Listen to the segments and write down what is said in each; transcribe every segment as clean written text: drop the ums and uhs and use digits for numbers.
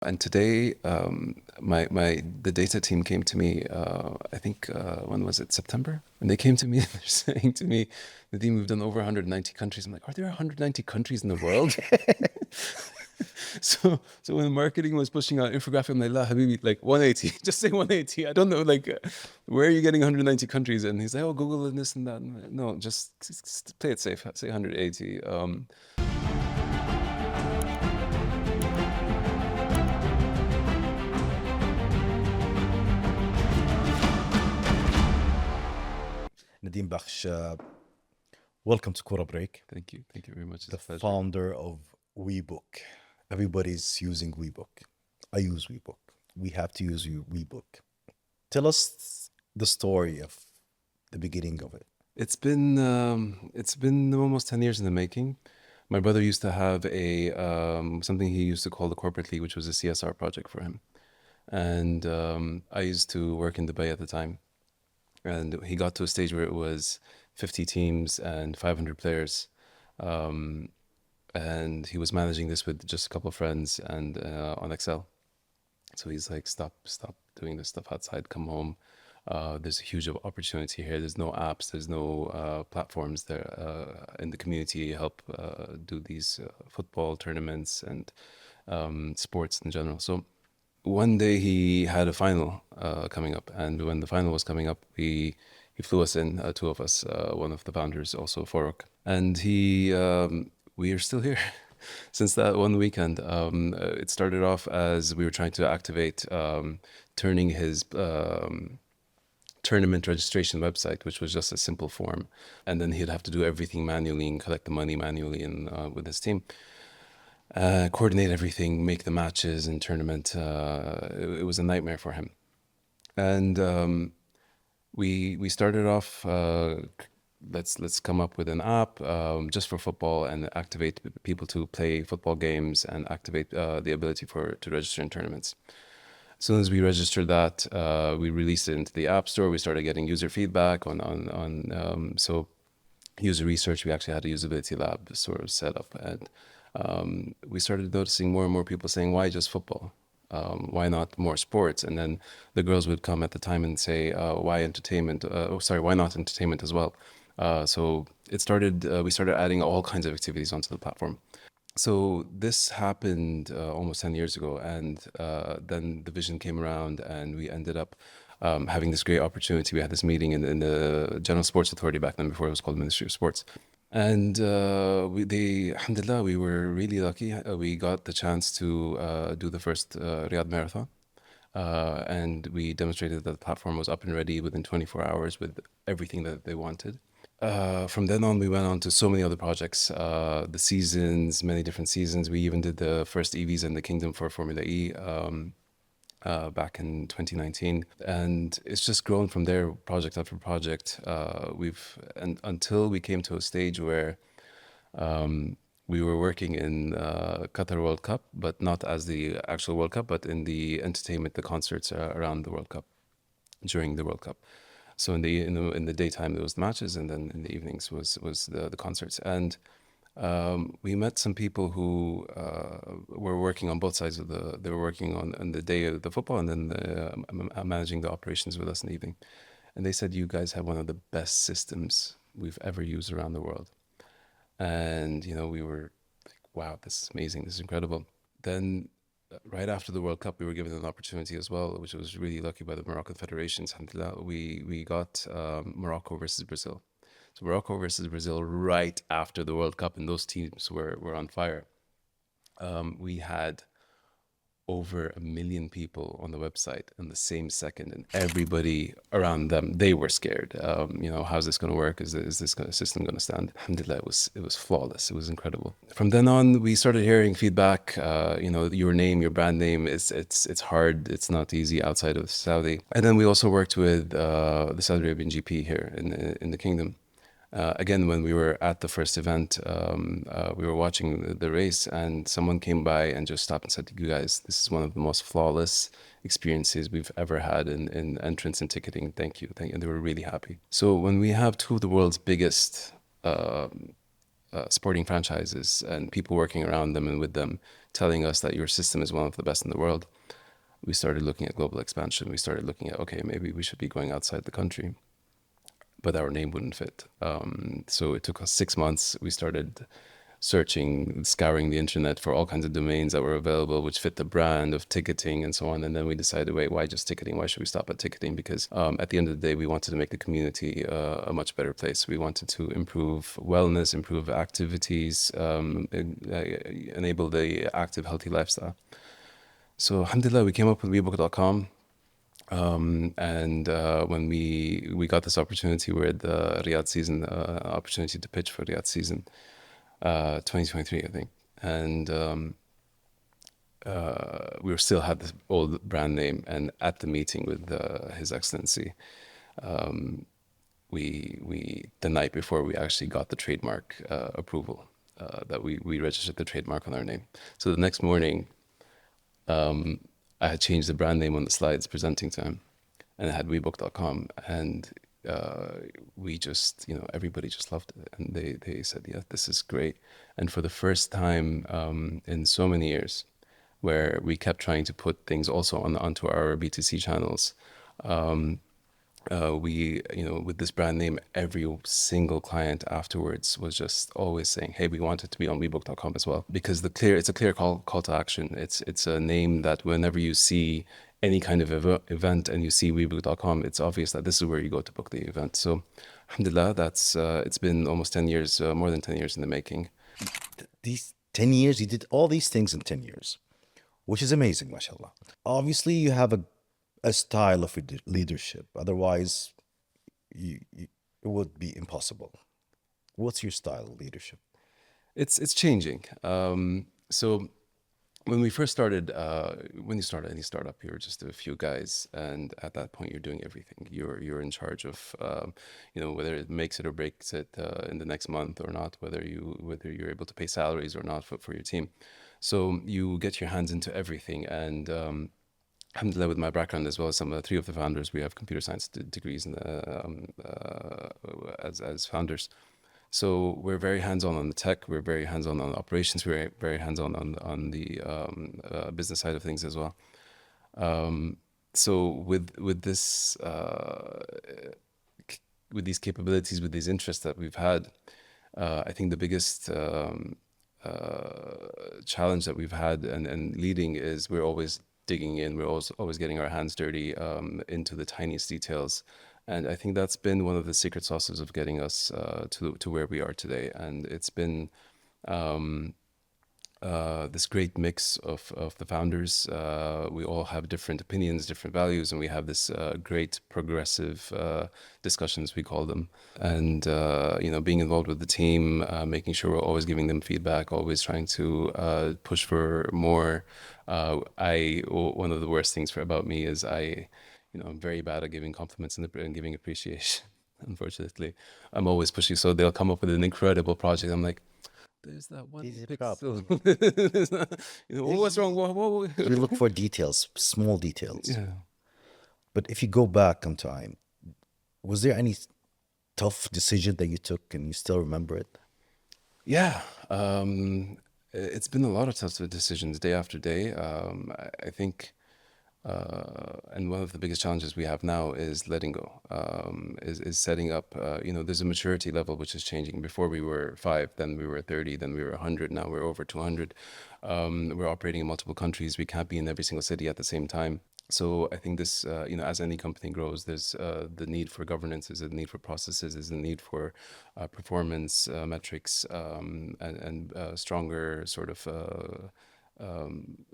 And today, the data team came to me. I think when was it? September. And they came to me and they're saying to me, Nadeem, we've done over 190 countries. I'm like, are there 190 countries in the world? So when marketing was pushing out infographic, I'm like, La Habibi, like 180. Just say 180. I don't know, like, where are you getting 190 countries? And he's like, oh, Google and this and that. And like, no, just play it safe. Say 180. Nadeem Bakhsh, welcome to Quora Break, Thank you. Thank you very much. It's the a pleasure. founder of Webook. Everybody's using Webook. I use Webook. We have to use Webook. Tell us the story of the beginning of it. It's been almost 10 years in the making. My brother used to have a something he used to call the corporate league, which was a CSR project for him. And I used to work in Dubai at the time. And he got to a stage where it was 50 teams and 500 players. And he was managing this with just a couple of friends and on Excel. So he's like, stop doing this stuff outside, come home. There's a huge opportunity here. There's no apps, there's no platforms there in the community help do these football tournaments and sports in general. So one day he had a final coming up, and when the final was coming up, he flew us in, two of us, one of the founders, also Farooq, and we are still here since that one weekend. It started off as we were trying to activate turning his tournament registration website, which was just a simple form, and then he'd have to do everything manually and collect the money manually and with his team. Coordinate everything, make the matches and tournament. It was a nightmare for him. And we started off, let's come up with an app just for football and activate people to play football games and activate the ability to register in tournaments. As soon as we registered that, we released it into the App Store. We started getting user feedback on so user research. We actually had a usability lab sort of set up, and we started noticing more and more people saying, why just football? Why not more sports? And then the girls would come at the time and say, why entertainment? Why not entertainment as well? So it started, we started adding all kinds of activities onto the platform. So this happened almost 10 years ago. And then the vision came around and we ended up having this great opportunity. We had this meeting in the General Sports Authority back then, before it was called Ministry of Sports. And alhamdulillah, we were really lucky. We got the chance to do the first Riyadh Marathon. And we demonstrated that the platform was up and ready within 24 hours with everything that they wanted. From then on, we went on to so many other projects, the seasons, many different seasons. We even did the first EVs in the kingdom for Formula E back in 2019. And it's just grown from there, project after project. Until we came to a stage where we were working in Qatar World Cup, but not as the actual World Cup, but in the entertainment, the concerts around the World Cup, during the World Cup. So in the daytime there was the matches, and then in the evenings was the concerts. And we met some people who were working on both sides of they were working on the day of the football, and then managing the operations with us in the evening. And they said, you guys have one of the best systems we've ever used around the world. And we were like, wow, this is amazing, this is incredible. Then right after the World Cup, we were given an opportunity as well, which was really lucky by the Moroccan federations. Alhamdulillah, we got Morocco versus Brazil. So Morocco versus Brazil right after the World Cup, and those teams were on fire. We had over 1 million people on the website in the same second, and everybody around them, they were scared. How's this going to work? Is this system going to stand? Alhamdulillah, it was flawless. It was incredible. From then on, we started hearing feedback. Your name, your brand name, it's hard. It's not easy outside of Saudi. And then we also worked with the Saudi Arabian GP here in the kingdom. Again, when we were at the first event, we were watching the race, and someone came by and just stopped and said, you guys, this is one of the most flawless experiences we've ever had in entrance and ticketing. Thank you. And they were really happy. So when we have two of the world's biggest sporting franchises and people working around them and with them telling us that your system is one of the best in the world, we started looking at global expansion. We started looking at, okay, maybe we should be going outside the country, but our name wouldn't fit. So it took us 6 months. We started searching, scouring the internet for all kinds of domains that were available, which fit the brand of ticketing and so on. And then we decided, wait, why just ticketing? Why should we stop at ticketing? Because at the end of the day, we wanted to make the community a much better place. We wanted to improve wellness, improve activities, enable the active, healthy lifestyle. So alhamdulillah, we came up with Webook.com. And when we got this opportunity, we're at the Riyadh season, opportunity to pitch for Riyadh season, 2023, I think. And we still had this old brand name. And at the meeting with His Excellency, we the night before we actually got the trademark approval, that we registered the trademark on our name. So the next morning, I had changed the brand name on the slides presenting to him, and it had Webook.com, and we just, everybody just loved it, and they said, yeah, this is great. And for the first time in so many years, where we kept trying to put things also onto our B2C channels, we, with this brand name, every single client afterwards was just always saying, hey, we want it to be on Webook.com as well, because it's a clear call to action. It's a name that whenever you see any kind of event and you see Webook.com, it's obvious that this is where you go to book the event. So alhamdulillah, that's it's been almost 10 years, more than 10 years in the making. These 10 years, you did all these things in 10 years, which is amazing, mashallah. Obviously, you have a style of leadership. Otherwise, it would be impossible. What's your style of leadership? It's changing. So when we first started, when you start any startup, you're just a few guys, and at that point, you're doing everything. You're in charge of, whether it makes it or breaks it in the next month or not, whether you're able to pay salaries or not for your team. So you get your hands into everything, and alhamdulillah, with my background as well as three of the founders, we have computer science degrees as founders. So we're very hands-on on the tech. We're very hands-on on operations. We're very hands-on on the business side of things as well. So with this, with these capabilities, with these interests that we've had, I think the biggest challenge that we've had and leading is we're always digging in. We're always getting our hands dirty into the tiniest details. And I think that's been one of the secret sauces of getting us to where we are today. And it's been this great mix of the founders. We all have different opinions, different values, and we have this great progressive discussions, we call them. And, being involved with the team, making sure we're always giving them feedback, always trying to push for more. One of the worst things about me is I'm very bad at giving compliments and giving appreciation. Unfortunately, I'm always pushing. So they'll come up with an incredible project. I'm like, there's that one There's a pixel. problem. What's wrong? We look for details, small details. Yeah. But if you go back on time, was there any tough decision that you took and you still remember it? Yeah. It's been a lot of tough decisions day after day. I think, and one of the biggest challenges we have now is letting go, is setting up, there's a maturity level which is changing. Before we were 5, then we were 30, then we were 100, now we're over 200. We're operating in multiple countries. We can't be in every single city at the same time. So I think this, as any company grows, there's the need for governance, there's a need for processes, there's a need for performance metrics, and stronger sort of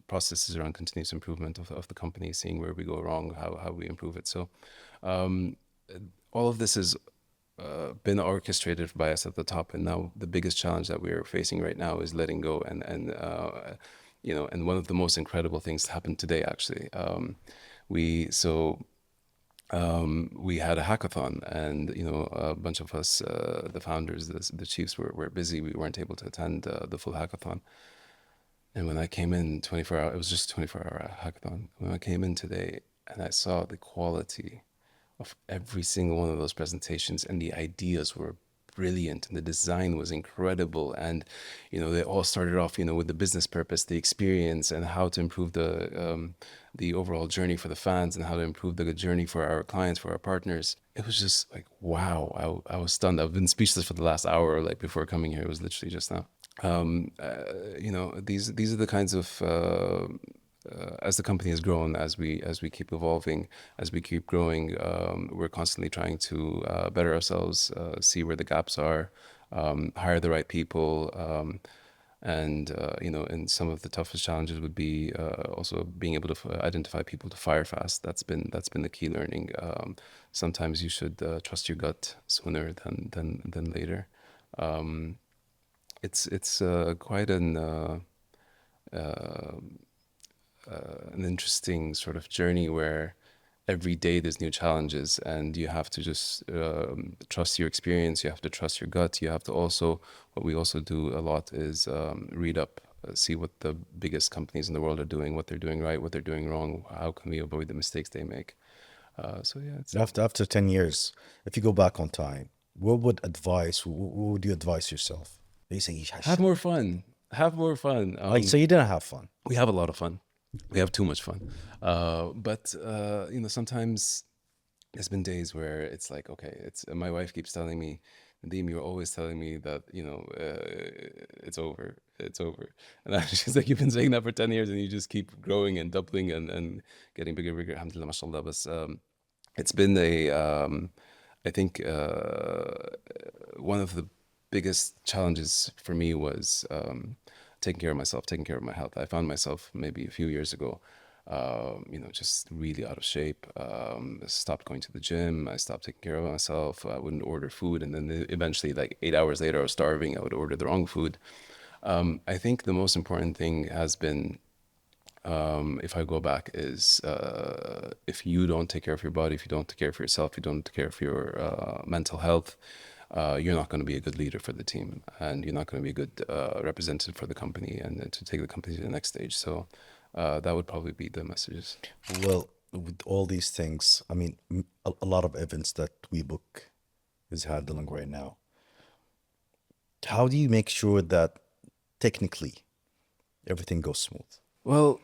processes around continuous improvement of the company, seeing where we go wrong, how we improve it. So all of this has been orchestrated by us at the top, and now the biggest challenge that we're facing right now is letting go. And one of the most incredible things happened today, actually. We had a hackathon, and a bunch of us, the founders, the chiefs, were busy. We weren't able to attend the full hackathon. And when I came in 24 hours, it was just a 24-hour hackathon. When I came in today and I saw the quality of every single one of those presentations, and the ideas were brilliant and the design was incredible. And, they all started off, with the business purpose, the experience, and how to improve the overall journey for the fans and how to improve the journey for our clients, for our partners. It was just like, wow, I was stunned. I've been speechless for the last hour, like before coming here. It was literally just now. These are the kinds of, as the company has grown, as we keep evolving, as we keep growing, we're constantly trying to better ourselves, see where the gaps are, hire the right people, and and some of the toughest challenges would be also being able to identify people to fire fast. That's been the key learning. Sometimes you should trust your gut sooner than later. It's quite an interesting sort of journey where every day there's new challenges and you have to just trust your experience. You have to trust your gut. You have to also, what we also do a lot is read up, see what the biggest companies in the world are doing, what they're doing right, what they're doing wrong, how can we avoid the mistakes they make. So yeah, it's After 10 years, if you go back on time, what would you advise yourself? have more fun. Have more fun. So you didn't have fun. We have a lot of fun. We have too much fun. But sometimes there's been days where it's like, okay, my wife keeps telling me, Nadeem, you're always telling me that, it's over. And she's like, you've been saying that for 10 years and you just keep growing and doubling and getting bigger and bigger. Alhamdulillah, mashallah. But it's been I think one of the biggest challenges for me was taking care of myself, taking care of my health. I found myself maybe a few years ago, just really out of shape. Stopped going to the gym. I stopped taking care of myself. I wouldn't order food. And then eventually, like 8 hours later, I was starving. I would order the wrong food. I think the most important thing has been, if I go back, is if you don't take care of your body, if you don't take care of yourself, if you don't take care of your mental health, you're not going to be a good leader for the team, and you're not going to be a good representative for the company and to take the company to the next stage. So that would probably be the messages. Well, with all these things, I mean, a lot of events that Webook is handling right now. How do you make sure that technically everything goes smooth? Well,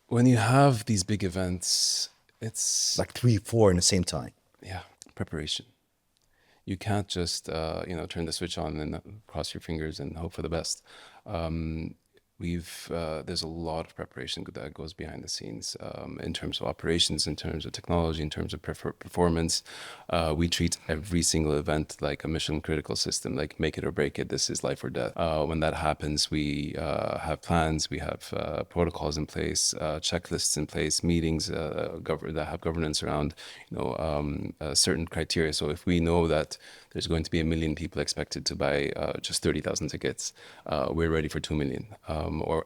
when you have these big events, it's Like 3, 4 in the same time. yeah, preparation. You can't just turn the switch on and cross your fingers and hope for the best. There's a lot of preparation that goes behind the scenes in terms of operations, in terms of technology, in terms of performance. We treat every single event like a mission critical system, like make it or break it. This is life or death. When that happens, we have plans, we have protocols in place, checklists in place, meetings that have governance around certain criteria. So if we know that there's going to be 1 million people expected to buy just 30,000 tickets, we're ready for 2 million.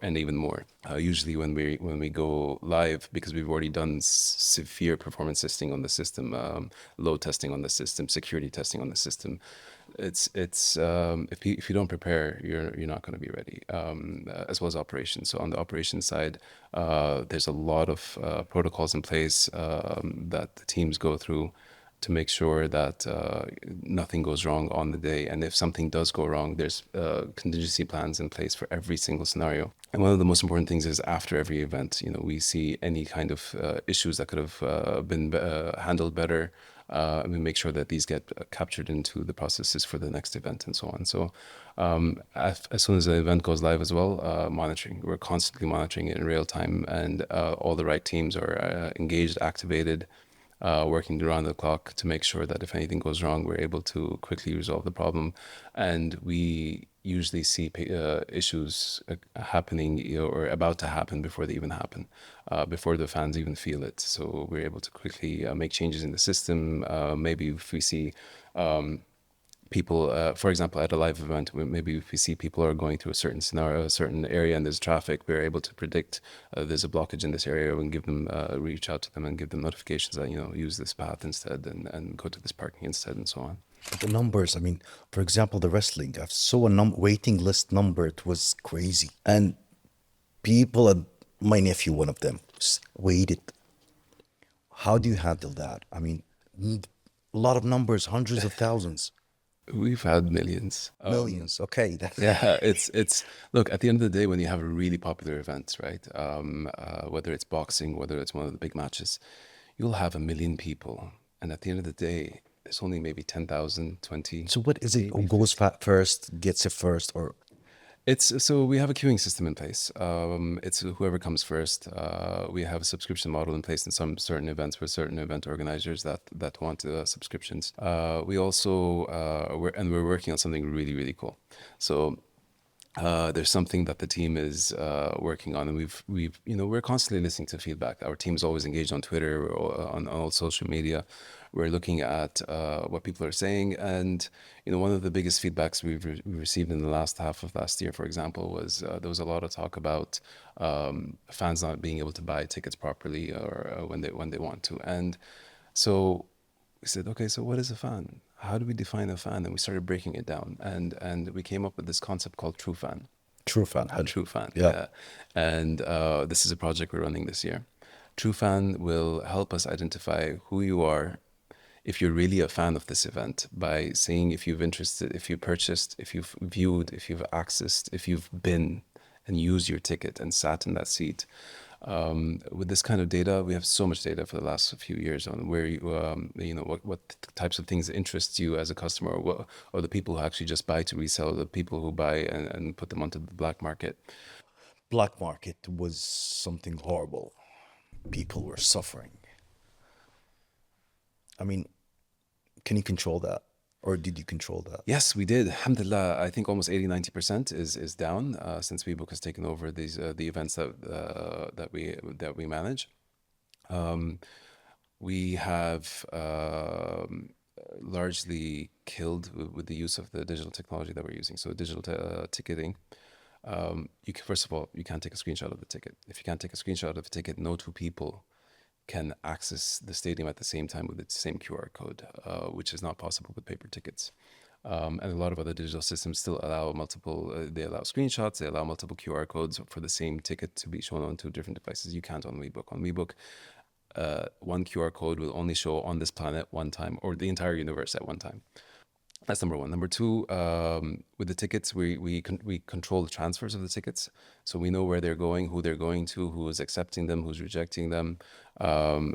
And even more. Usually when we go live, because we've already done severe performance testing on the system, load testing on the system, security testing on the system, it's if you don't prepare, you're not going to be ready. As well as operations. So on the operations side, there's a lot of protocols in place that the teams go through to make sure that nothing goes wrong on the day. And if something does go wrong, there's contingency plans in place for every single scenario. And one of the most important things is after every event, we see any kind of issues that could have been handled better. And we make sure that these get captured into the processes for the next event and so on. So as soon as the event goes live as well, monitoring. We're constantly monitoring it in real time, and all the right teams are engaged, activated, working around the clock to make sure that if anything goes wrong, we're able to quickly resolve the problem. And we usually see issues happening or about to happen before they even happen, before the fans even feel it. So we're able to quickly make changes in the system. Maybe if we see people, for example, at a live event, maybe if we see people are going through a certain scenario, a certain area, and there's traffic, we're able to predict there's a blockage in this area and give them, reach out to them and give them notifications that, use this path instead and go to this parking instead and so on. But the numbers, I mean, for example, the wrestling, I saw a waiting list number. It was crazy. And people, my nephew, one of them, waited. How do you handle that? I mean, a lot of numbers, hundreds of thousands. We've had millions. Millions. Okay. Yeah, it's look, at the end of the day, when you have a really popular event, right? Whether it's boxing, whether it's one of the big matches, you'll have 1 million people, and at the end of the day, there's only maybe 10,000, 20, So what is it? Who maybe goes 50. first, gets it first, or It's so we have a queuing system in place. It's whoever comes first. We have a subscription model in place in some certain events for certain event organizers that want subscriptions. We also we're working on something really really cool. So there's something that the team is working on, and we've we're constantly listening to feedback. Our team is always engaged on Twitter or on all social media. We're looking at what people are saying, and one of the biggest feedbacks we received in the last half of last year, for example, was there was a lot of talk about fans not being able to buy tickets properly or when they want to, and so we said, okay, so what is a fan? How do we define a fan? And we started breaking it down, and we came up with this concept called true fan. true fan? A true fan, Yeah. yeah. And this is a project we're running this year. True fan will help us identify who you are if you're really a fan of this event by saying if you've interested, if you purchased, if you've viewed, if you've accessed, if you've been and used your ticket and sat in that seat. With this kind of data, we have so much data for the last few years on where what types of things interest you as a customer, or the people who actually just buy to resell, or the people who buy and put them onto the black market. Black market was something horrible. People were suffering. I mean, can you control that? Or did you control that? Yes, we did. Alhamdulillah, I think almost 80-90% is down since Webook has taken over these the events that we manage. We have largely killed with the use of the digital technology that we're using. So digital ticketing. First of all, you can't take a screenshot of the ticket. If you can't take a screenshot of the ticket, no two people can access the stadium at the same time with the same QR code, which is not possible with paper tickets. And a lot of other digital systems still allow they allow screenshots, they allow multiple QR codes for the same ticket to be shown on two different devices. You can't on Webook. On Webook, one QR code will only show on this planet one time, or the entire universe at one time. That's number one. Number two, with the tickets, we control the transfers of the tickets, so we know where they're going, who they're going to, who is accepting them, who's rejecting them.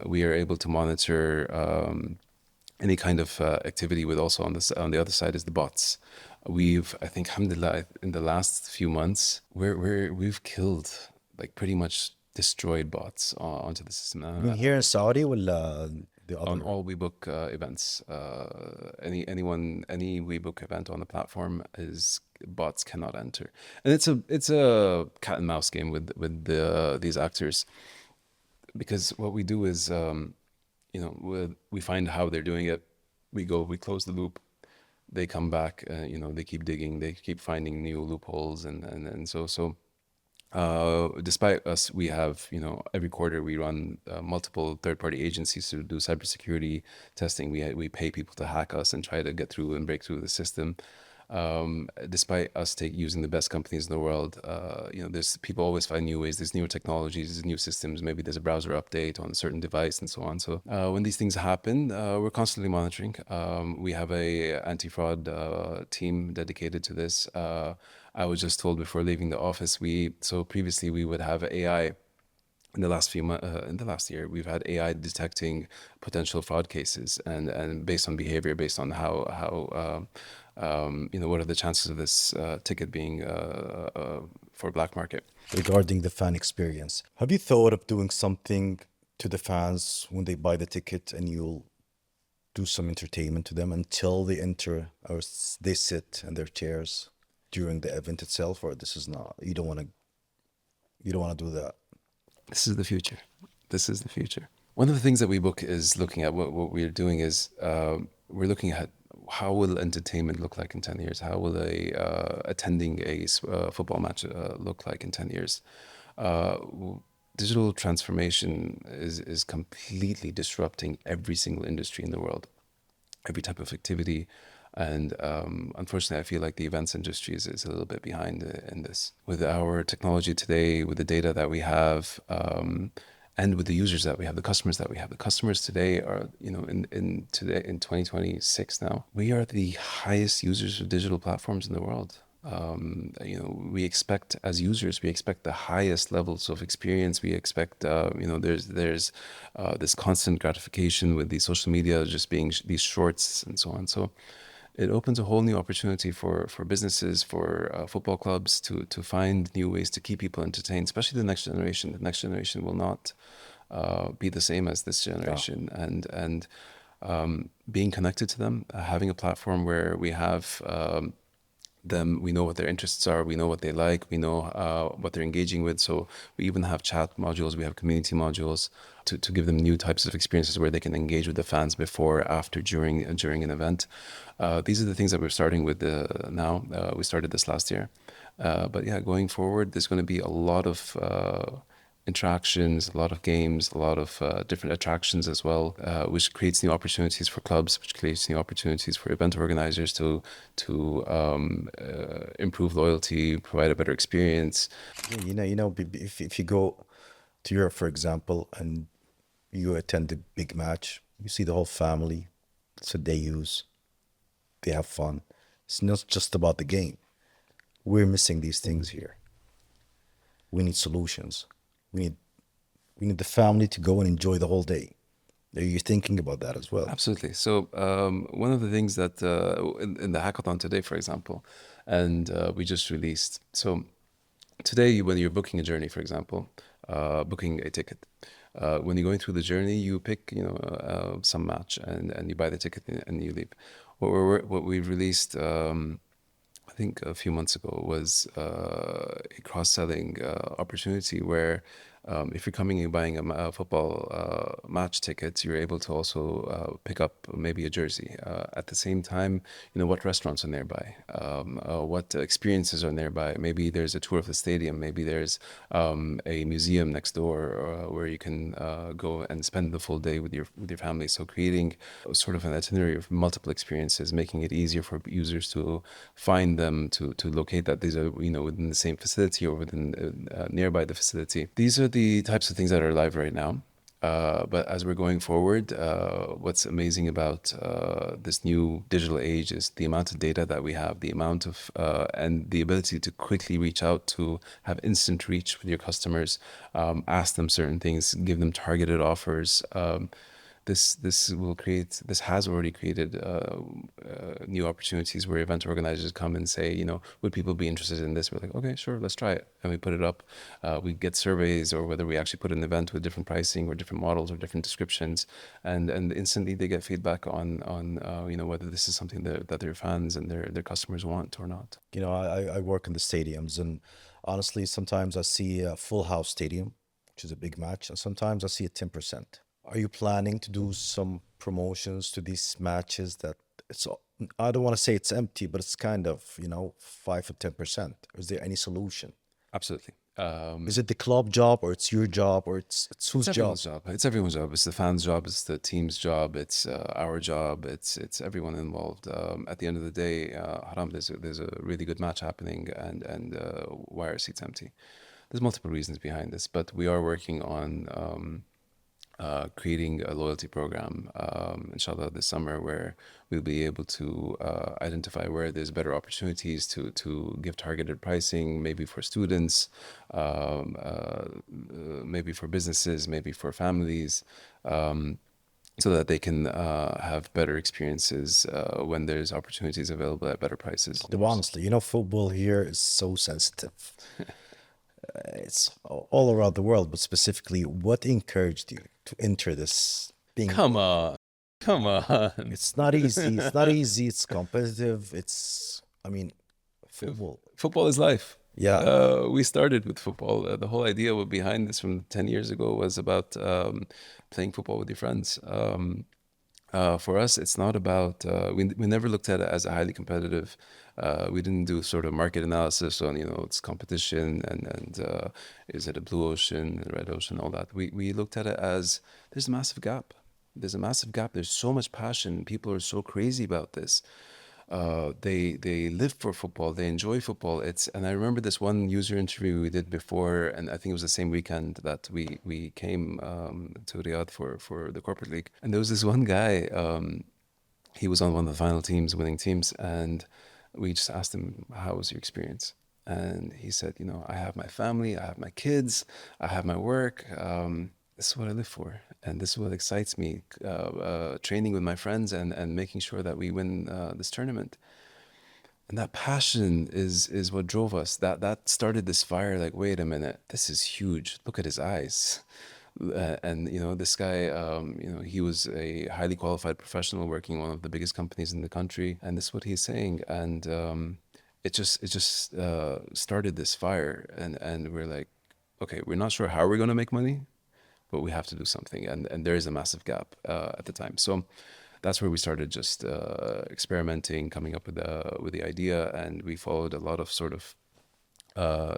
We are able to monitor any kind of activity. With also on the other side is the bots. I think, alhamdulillah, in the last few months, we've killed, like, pretty much destroyed bots onto the system. I mean, here in Saudi, ولا the On other? all Webook events, any Webook event on the platform is bots cannot enter, and it's a cat and mouse game with these actors, because what we do is we find how they're doing it, we close the loop, they come back, they keep digging, they keep finding new loopholes, and so. Despite us, we have, every quarter we run multiple third-party agencies to do cybersecurity testing. We pay people to hack us and try to get through and break through the system. Despite us using the best companies in the world, there's people always find new ways. There's newer technologies, there's new systems. Maybe there's a browser update on a certain device and so on. So when these things happen, we're constantly monitoring. We have a anti-fraud team dedicated to this. I was just told before leaving the office, previously we would have AI. In the last in the last year, we've had AI detecting potential fraud cases, and based on behavior, based on how what are the chances of this ticket being for black market. Regarding the fan experience, have you thought of doing something to the fans when they buy the ticket, and you'll do some entertainment to them until they enter, or they sit in their chairs during the event itself? Or this is not, you don't want to do that? This is the future. This is the future. One of the things that Webook is looking at, what we're doing is we're looking at how will entertainment look like in 10 years? How will attending a football match look like in 10 years? Digital transformation is completely disrupting every single industry in the world, every type of activity. And unfortunately, I feel like the events industry is a little bit behind in this. With our technology today, with the data that we have, and with the users that we have, the customers that we have. The customers today are, in 2026 now, we are the highest users of digital platforms in the world. We expect as users, we expect the highest levels of experience. We expect, there's this constant gratification with the social media just being these shorts and so on. So it opens a whole new opportunity for businesses, for football clubs to find new ways to keep people entertained, especially the next generation. The next generation will not be the same as this generation, and being connected to them, having a platform where we have them, we know what their interests are, we know what they like, we know what they're engaging with. So we even have chat modules, we have community modules to give them new types of experiences where they can engage with the fans before, after, during an event. These are the things that we're starting with now. We started this last year. But yeah, going forward, there's going to be a lot of interactions, a lot of games, a lot of different attractions as well, which creates new opportunities for clubs, which creates new opportunities for event organizers to improve loyalty, provide a better experience. If you go to Europe, for example, and you attend a big match, you see the whole family. So they have fun. It's not just about the game. We're missing these things here. We need solutions. We need the family to go and enjoy the whole day. Are you thinking about that as well? Absolutely. So one of the things that in the hackathon today, for example, and we just released. So today, when you're booking a journey, for example, booking a ticket, when you're going through the journey, you pick some match and you buy the ticket and you leave. What we've released, I think a few months ago, was a cross-selling opportunity where if you're coming and buying a football match ticket, you're able to also pick up maybe a jersey. At the same time, what restaurants are nearby, what experiences are nearby. Maybe there's a tour of the stadium. Maybe there's a museum next door where you can go and spend the full day with your family. So creating sort of an itinerary of multiple experiences, making it easier for users to find them, to locate that these are within the same facility or within nearby the facility. These are the types of things that are live right now. But as we're going forward, what's amazing about this new digital age is the amount of data that we have, the amount of and the ability to quickly reach out, to have instant reach with your customers, ask them certain things, give them targeted offers. This has already created new opportunities where event organizers come and say, would people be interested in this? We're like, okay, sure, let's try it. And we put it up. We get surveys, or whether we actually put an event with different pricing or different models or different descriptions, and instantly they get feedback on whether this is something that their fans and their customers want or not. I work in the stadiums, and honestly, sometimes I see a full house stadium, which is a big match, and sometimes I see a 10%. Are you planning to do some promotions to these matches that I don't want to say it's empty, but it's kind of, 5 or 10%? Is there any solution? Absolutely. Is it the club job, or it's your job, or it's whose job? It's everyone's job. It's the fans' job. It's the team's job. It's our job. It's everyone involved. At the end of the day, Haram, there's a really good match happening, and why are seats empty? There's multiple reasons behind this, but we are working on creating a loyalty program, inshallah, this summer, where we'll be able to identify where there's better opportunities to give targeted pricing, maybe for students, maybe for businesses, maybe for families, so that they can have better experiences when there's opportunities available at better prices. Honestly, football here is so sensitive. It's all around the world, but specifically, what encouraged you to enter this thing? Come on. It's not easy. It's competitive. Football is life. Yeah. We started with football. The whole idea behind this from 10 years ago was about playing football with your friends. For us, it's not about, we never looked at it as a highly competitive. We didn't do sort of market analysis on, it's competition and is it a blue ocean, a red ocean, all that. We looked at it as there's a massive gap. There's so much passion. People are so crazy about this. They live for football. They enjoy football. And I remember this one user interview we did before, and I think it was the same weekend that we came to Riyadh for the corporate league. And there was this one guy. He was on one of the final teams, winning teams, and we just asked him, "How was your experience?" And he said, "I have my family, I have my kids, I have my work. This is what I live for, and this is what excites me. Training with my friends and making sure that we win this tournament." And that passion is what drove us. That started this fire. Like, wait a minute, this is huge. Look at his eyes. And this guy, he was a highly qualified professional working in one of the biggest companies in the country, and this is what he's saying. And it just started this fire, and we're like, okay, we're not sure how we're going to make money, but we have to do something. And there is a massive gap at the time. So that's where we started just experimenting, coming up with the idea, and we followed a lot of sort of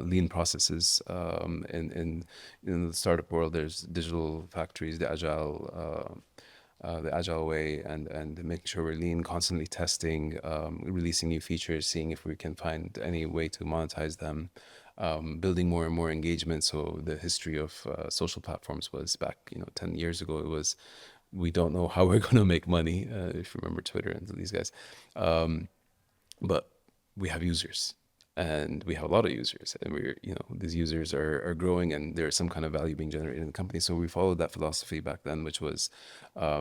lean processes. In the startup world, there's digital factories, the agile way, and making sure we're lean, constantly testing, releasing new features, seeing if we can find any way to monetize them, building more and more engagement. So the history of social platforms was back 10 years ago, it was, we don't know how we're going to make money, if you remember Twitter and these guys, but we have users. And we have a lot of users, and these users are growing, and there's some kind of value being generated in the company. So we followed that philosophy back then, which was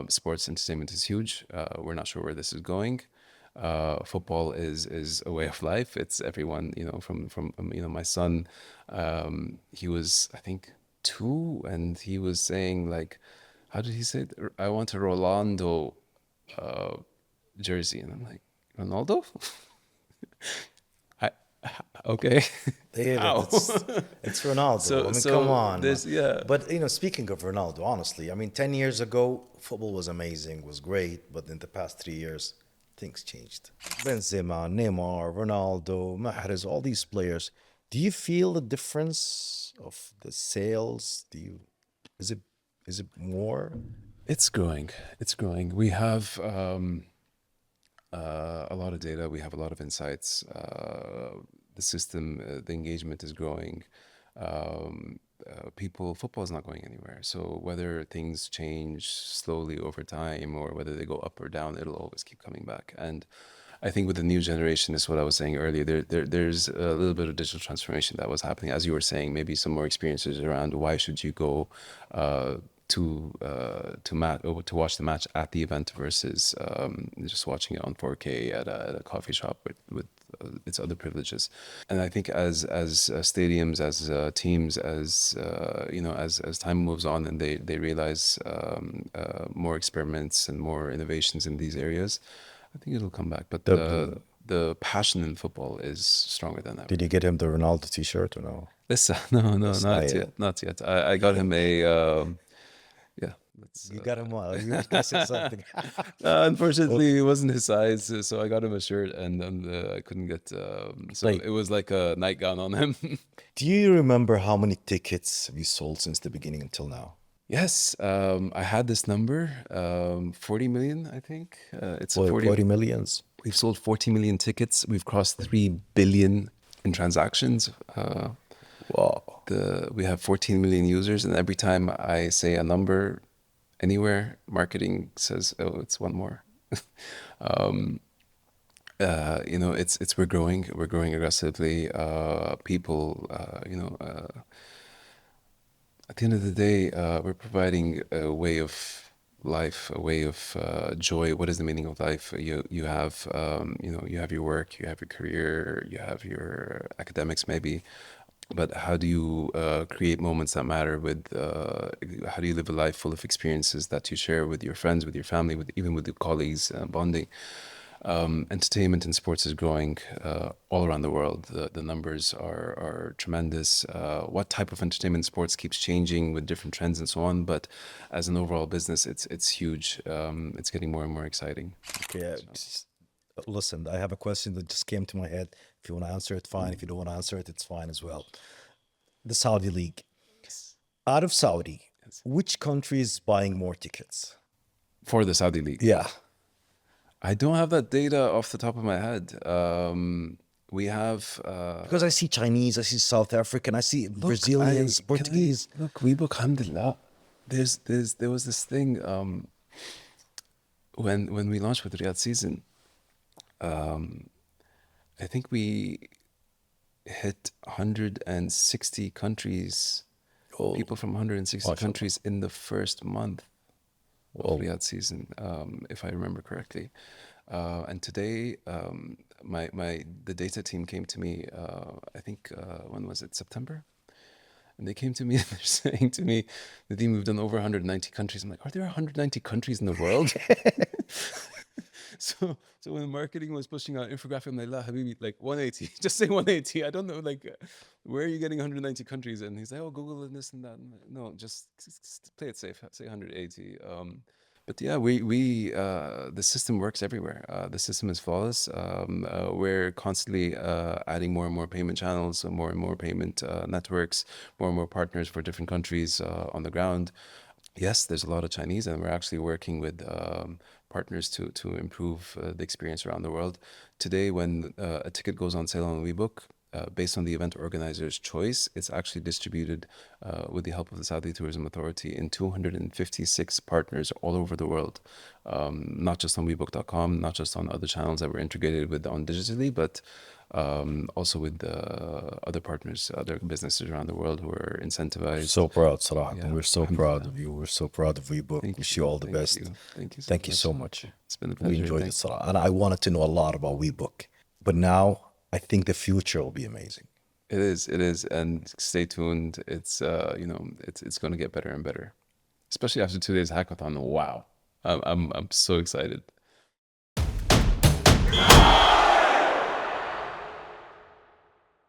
sports entertainment is huge. We're not sure where this is going. Football is a way of life. It's everyone, from my son. He was, I think, 2, and he was saying, like, how did he say it? I want a Rolando jersey, and I'm like, Ronaldo? Okay. David, How? it's Ronaldo. So- I mean, so come on. there's- man. yeah. But speaking of Ronaldo, honestly, I mean, 10 years ago, football was amazing, was great, but in the past 3 years, things changed. Benzema, Neymar, Ronaldo, Mahrez, all these players. Do you feel the difference of the sales? Is it more? It's growing. It's growing. We have a lot of data. We have a lot of insights. The system, the engagement is growing. Football is not going anywhere. So whether things change slowly over time or whether they go up or down, it'll always keep coming back. And I think with the new generation, is what I was saying earlier, there's a little bit of digital transformation that was happening. As you were saying, maybe some more experiences around why should you go to watch the match at the event versus just watching it on 4K at a coffee shop with its other privileges. And I think as stadiums, as teams, as time moves on and they realize more experiments and more innovations in these areas, I think it'll come back. But the passion in football is stronger than ever. Did you get him the Ronaldo t-shirt or no? Listen, no, not not yet. yet, not yet. I got him a yeah. You got him well. You guys said something. Unfortunately, it wasn't his size, so I got him a shirt, and I couldn't get. So Like- it was like a nightgown on him. Do you remember how many tickets have you sold since the beginning until now? Yes, I had this number, 40 million, I think. It's a 40 millions. We've sold 40 million tickets. We've crossed 3 billion in transactions. Wow. We have 14 million users, and every time I say a number anywhere, marketing says, "Oh, it's one more." We're growing. We're growing aggressively. People, at the end of the day, we're providing a way of life, a way of joy. What is the meaning of life? You have you have your work, you have your career, you have your academics maybe, but how do you create moments that matter? How do you live a life full of experiences that you share with your friends, with your family, even with your colleagues, bonding? Entertainment and sports is growing all around the world. The numbers are tremendous. What type of entertainment sports keeps changing with different trends and so on, but as an overall business, it's huge. It's getting more and more exciting. Okay. Listen, I have a question that just came to my head. If you want to answer it, fine. If you don't want to answer it, it's fine as well. The Saudi League. Out of Saudi, which country is buying more tickets? For the Saudi League. Yeah. I don't have that data off the top of my head. We have Because I see Chinese, I see South African, I see Brazilians, Portuguese. Look, Webook, alhamdulillah. There was this thing when we launched with Riyadh season. I think we hit 160 countries, people from 160 countries in the first month of Riyadh season, if I remember correctly. And today, the data team came to me, I think, when was it, September? And they came to me and they're saying to me, Nadeem, we've done over 190 countries. I'm like, are there 190 countries in the world? So when the marketing was pushing out infographic, I'm like, La Habibi, like 180, just say 180. I don't know, like, where are you getting 190 countries? And he's like, oh, Google and this and that. And like, no, just play it safe, say 180. But yeah, we the system works everywhere. The system is flawless. We're constantly adding more and more payment channels, more and more payment networks, more and more partners for different countries on the ground. Yes, there's a lot of Chinese, and we're actually working with partners to improve the experience around the world. Today, when a ticket goes on sale on Webook, based on the event organizer's choice, it's actually distributed with the help of the Saudi Tourism Authority in 256 partners all over the world, not just on Webook.com, not just on other channels that we're integrated with on digitally, but also with other partners, other businesses around the world who are incentivized. So proud, Salah. Yeah, We're so proud of you. We're so proud of Webook. Wish you all the best. Thank you so much. It's been a pleasure. We enjoyed it, Salah. And I wanted to know a lot about Webook. But now I think the future will be amazing. It is, and stay tuned. It's it's going to get better and better, especially after 2 days hackathon. Wow, I'm so excited.